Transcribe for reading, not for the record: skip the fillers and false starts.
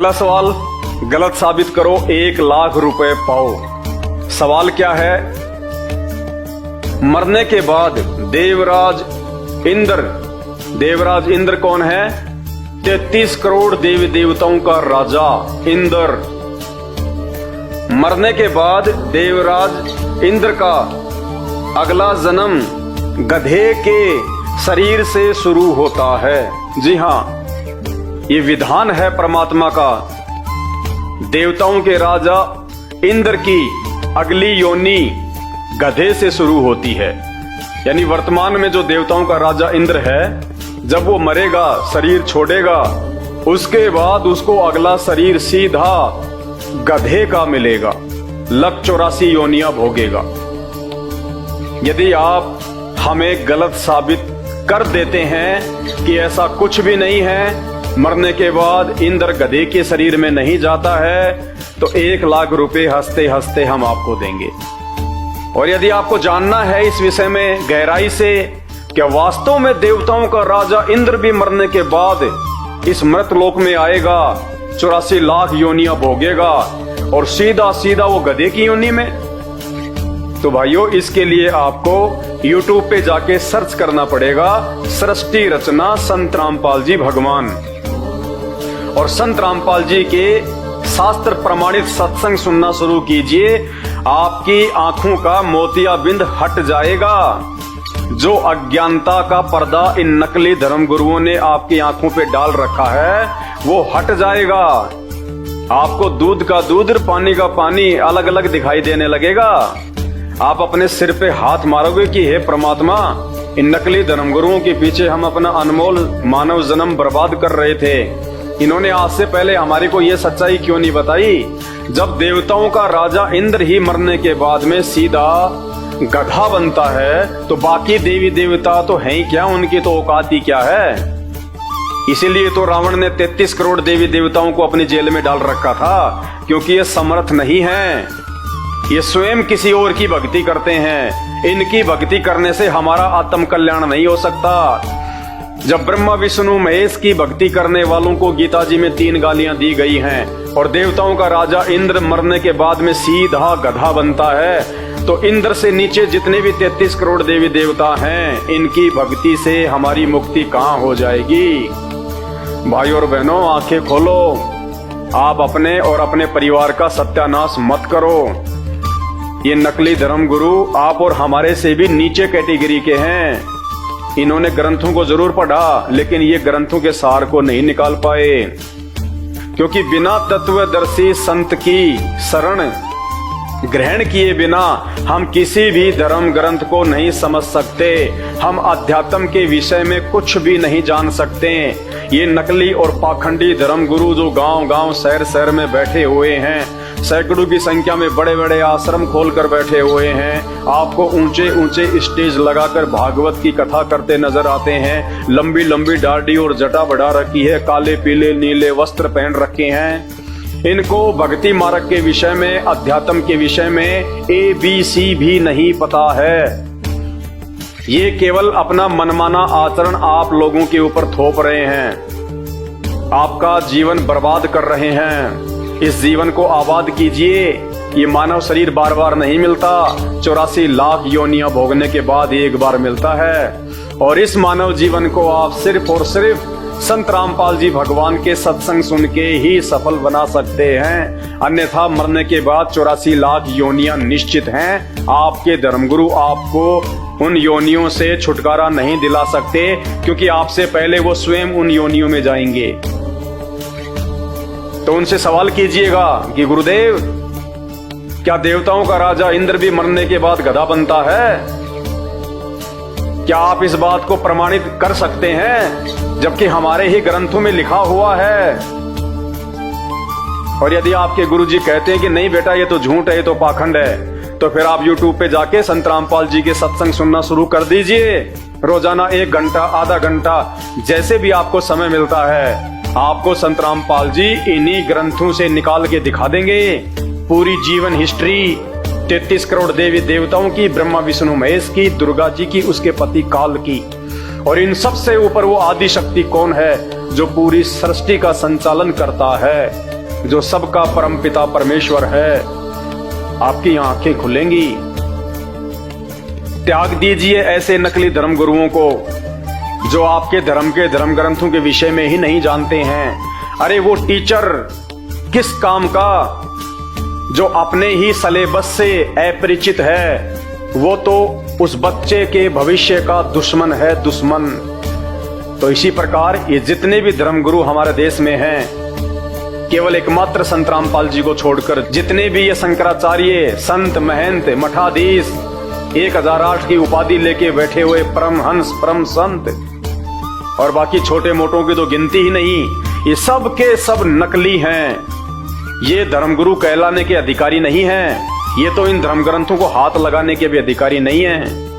अगला सवाल, गलत साबित करो 1,00,000 रुपए पाओ। सवाल क्या है? मरने के बाद देवराज इंद्र कौन है? 33 करोड़ देवी देवताओं का राजा इंद्र। मरने के बाद देवराज इंद्र का अगला जन्म गधे के शरीर से शुरू होता है। जी हाँ, ये विधान है परमात्मा का। देवताओं के राजा इंद्र की अगली योनि गधे से शुरू होती है। यानी वर्तमान में जो देवताओं का राजा इंद्र है, जब वो मरेगा, शरीर छोड़ेगा, उसके बाद उसको अगला शरीर सीधा गधे का मिलेगा, 1,84 योनियां भोगेगा। यदि आप हमें गलत साबित कर देते हैं कि ऐसा कुछ भी नहीं है, मरने के बाद इंद्र गधे के शरीर में नहीं जाता है, तो 1,00,000 रुपए हंसते हंसते हम आपको देंगे। और यदि आपको जानना है इस विषय में गहराई से, क्या वास्तव में देवताओं का राजा इंद्र भी मरने के बाद इस मृत लोक में आएगा, 84 लाख योनियां भोगेगा और सीधा सीधा वो गधे की योनि में? तो भाइयों, इसके लिए आपको YouTube पे जाके सर्च करना पड़ेगा, सृष्टि रचना संत रामपाल जी भगवान। और संत रामपाल जी के शास्त्र प्रमाणित सत्संग सुनना शुरू कीजिए। आपकी आंखों का मोतियाबिंद हट जाएगा। जो अज्ञानता का पर्दा इन नकली धर्म गुरुओं ने आपकी आंखों पे डाल रखा है, वो हट जाएगा। आपको दूध का दूध, पानी का पानी अलग अलग दिखाई देने लगेगा। आप अपने सिर पे हाथ मारोगे कि हे परमात्मा, इन नकली धर्मगुरुओं के पीछे हम अपना अनमोल मानव जन्म बर्बाद कर रहे थे। इन्होंने आज से पहले हमारी को ये सच्चाई क्यों नहीं बताई? जब देवताओं का राजा इंद्र ही मरने के बाद में सीधा गधा बनता है, तो बाकी देवी देवता तो हैं ही क्या, उनकी तो औकात ही क्या है। इसीलिए तो रावण ने 33 करोड़ देवी देवताओं को अपनी जेल में डाल रखा था, क्योंकि ये समर्थ नहीं है। ये स्वयं किसी और की भक्ति करते हैं। इनकी भक्ति करने से हमारा आत्म कल्याण नहीं हो सकता। जब ब्रह्मा विष्णु महेश की भक्ति करने वालों को गीता जी में 3 गालियां दी गई हैं, और देवताओं का राजा इंद्र मरने के बाद में सीधा गधा बनता है, तो इंद्र से नीचे जितने भी 33 करोड़ देवी देवता हैं, इनकी भक्ति से हमारी मुक्ति कहाँ हो जाएगी? भाई और बहनों, आंखें खोलो। आप अपने और अपने परिवार का सत्यानाश मत करो। ये नकली धर्म गुरु आप और हमारे से भी नीचे कैटेगरी के हैं। इन्होंने ग्रंथों को जरूर पढ़ा, लेकिन ये ग्रंथों के सार को नहीं निकाल पाए, क्योंकि बिना तत्वदर्शी संत की शरण ग्रहण किए बिना हम किसी भी धर्म ग्रंथ को नहीं समझ सकते। हम अध्यात्म के विषय में कुछ भी नहीं जान सकते। ये नकली और पाखंडी धर्म गुरु जो गांव गांव शहर शहर में बैठे हुए हैं, सैकड़ों की संख्या में बड़े बड़े आश्रम खोलकर बैठे हुए हैं, आपको ऊंचे ऊंचे स्टेज लगाकर भागवत की कथा करते नजर आते हैं। लंबी लंबी दाढ़ी और जटा बढ़ा रखी है, काले पीले नीले वस्त्र पहन रखे हैं। इनको भक्ति मार्ग के विषय में, अध्यात्म के विषय में ABC भी नहीं पता है। ये केवल अपना मनमाना आचरण आप लोगों के ऊपर थोप रहे हैं, आपका जीवन बर्बाद कर रहे हैं। इस जीवन को आबाद कीजिए। ये मानव शरीर बार बार नहीं मिलता, 84 लाख योनियां भोगने के बाद एक बार मिलता है। और इस मानव जीवन को आप सिर्फ और सिर्फ संत रामपाल जी भगवान के सत्संग सुन के ही सफल बना सकते हैं। अन्यथा मरने के बाद 84 लाख योनियां निश्चित हैं। आपके धर्मगुरु आपको उन योनियों से छुटकारा नहीं दिला सकते, क्योंकि आपसे पहले वो स्वयं उन योनियों में जाएंगे। तो उनसे सवाल कीजिएगा कि गुरुदेव, क्या देवताओं का राजा इंद्र भी मरने के बाद गधा बनता है? क्या आप इस बात को प्रमाणित कर सकते हैं, जबकि हमारे ही ग्रंथों में लिखा हुआ है? और यदि आपके गुरुजी कहते हैं कि नहीं बेटा ये तो झूठ है, ये तो पाखंड है, तो फिर आप YouTube पे जाके संत रामपाल जी के सत्संग सुनना शुरू कर दीजिए। रोजाना 1 घंटा, आधा घंटा, जैसे भी आपको समय मिलता है, आपको संत रामपाल जी इन्हीं ग्रंथों से निकाल के दिखा देंगे पूरी जीवन हिस्ट्री 33 करोड़ देवी देवताओं की, ब्रह्मा विष्णु महेश की, दुर्गा जी की, उसके पति काल की। और इन सब से ऊपर वो आदि शक्ति कौन है, जो पूरी सृष्टि का संचालन करता है, जो सबका परमपिता परमेश्वर है, आपकी आंखें खुलेंगी। त्याग दीजिए ऐसे नकली धर्म गुरुओं को जो आपके धर्म के धर्म ग्रंथों के विषय में ही नहीं जानते हैं। अरे वो टीचर किस काम का जो अपने ही सिलेबस से अपरिचित है, वो तो उस बच्चे के भविष्य का दुश्मन है, दुश्मन। तो इसी प्रकार ये जितने भी धर्मगुरु हमारे देश में हैं, केवल एकमात्र संत रामपाल जी को छोड़कर जितने भी ये शंकराचार्य, संत, महंत, मठाधीश, 1008 की उपाधि लेके बैठे हुए परमहंस, परम संत और बाकी छोटे मोटों की तो गिनती ही नहीं, ये सब के सब नकली हैं। ये धर्मगुरु कहलाने के अधिकारी नहीं हैं। ये तो इन धर्म ग्रंथों को हाथ लगाने के भी अधिकारी नहीं हैं।